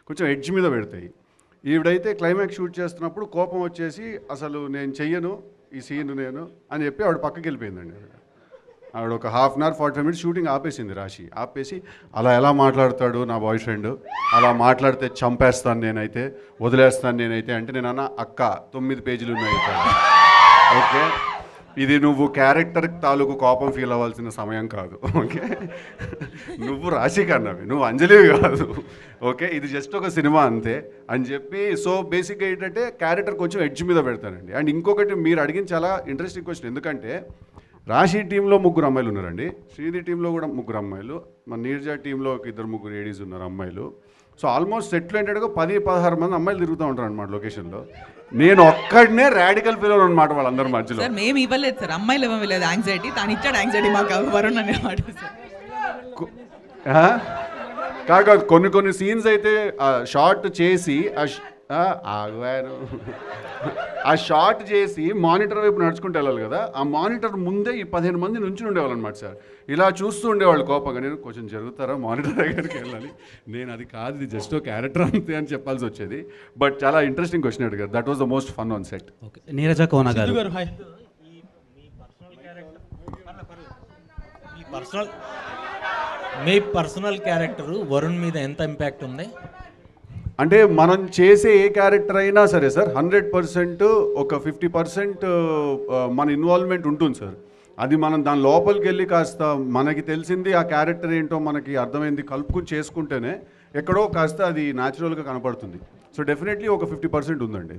కొంచెం ఎడ్జ్ మీద పెడతాయి. ఈవిడైతే క్లైమాక్స్ షూట్ చేస్తున్నప్పుడు కోపం వచ్చేసి అసలు నేను చెయ్యను ఈ సీన్ నేను అని చెప్పి ఆవిడ పక్కకి వెళ్ళిపోయిందండి. ఆవిడ ఒక half an hour 45 minutes shooting ఆపేసింది. ఆపేసి అలా ఎలా మాట్లాడతాడు నా బాయ్ ఫ్రెండ్, అలా మాట్లాడితే చంపేస్తాను నేనైతే, వదిలేస్తాను నేనైతే అంటే నేను అన్న అక్క 9 పేజీలు ఉన్నాయి ఓకే, ఇది నువ్వు క్యారెక్టర్ తాలూకు కోపం ఫీల్ అవ్వాల్సిన సమయం కాదు. ఓకే, నువ్వు రాశి కన్నవి, నువ్వు అంజలివి కాదు. ఓకే, ఇది జస్ట్ ఒక సినిమా అంతే అని చెప్పి. సో బేసిక్గా ఏంటంటే క్యారెక్టర్ కొంచెం ఎడ్జ్ మీద పెడతానండి. అండ్ ఇంకొకటి మీరు అడిగిన చాలా ఇంట్రెస్టింగ్ క్వశ్చన్, ఎందుకంటే రాశి టీంలో 3 అమ్మాయిలు ఉన్నారండి, శ్రీది టీంలో కూడా 3 అమ్మాయిలు, మన నీర్జా టీంలో ఒక 2-3 ఏడీస్ ఉన్నారు అమ్మాయిలు. సో ఆల్మోస్ట్ సెట్లు ఏంటంటే 10-16 మంది అమ్మాయిలు తిరుగుతూ ఉంటారు అనమాట లొకేషన్లో. నేను ఒక్కడనే రాడికల్ ఫీల్ అనమాట వాళ్ళందరి మధ్యలో. సార్ మేము ఇవ్వలేదు సార్, అమ్మాయిలు ఇవ్వలేదు యాంగ్జైటీ, తాను ఇచ్చాడు యాంగ్జైటీ మాకు వరుణ్ అనేవాడు సార్. కాదు కొన్ని సీన్స్ అయితే షార్ట్ చేసి ఆగారు, ఆ షార్ట్ చేసి మానిటర్ వైపు నడుచుకుంటూ వెళ్ళాలి కదా, ఆ మానిటర్ ముందే ఈ 15 మంది నుంచి ఉండేవాళ్ళు అనమాట సార్. ఇలా చూస్తూ ఉండేవాళ్ళు కోపంగా. నేను కొంచెం జరుగుతారా మానిటర్ దగ్గరికి వెళ్ళాలి, నేను అది కాదు ఇది జస్ట్ క్యారెక్టర్ అంతే అని చెప్పాల్సి వచ్చేది. బట్ చాలా ఇంట్రెస్టింగ్ క్వశ్చన్ అడిగారు. That was the most fun on set. Okay, Neeraja Kona garu, మీ పర్సనల్ క్యారెక్టర్ వరుణ్ మీద ఎంత ఇంపాక్ట్ ఉంది? అంటే మనం చేసే ఏ క్యారెక్టర్ అయినా సరే సార్ 100% ఒక 50% మన ఇన్వాల్వ్మెంట్ ఉంటుంది సార్. అది మనం దాని లోపలికి వెళ్ళి కాస్త మనకి తెలిసింది ఆ క్యారెక్టర్ ఏంటో మనకి అర్థమైంది కలుపుకుని చేసుకుంటేనే ఎక్కడో కాస్త అది న్యాచురల్గా కనపడుతుంది. సో డెఫినెట్లీ ఒక 50% ఉందండి.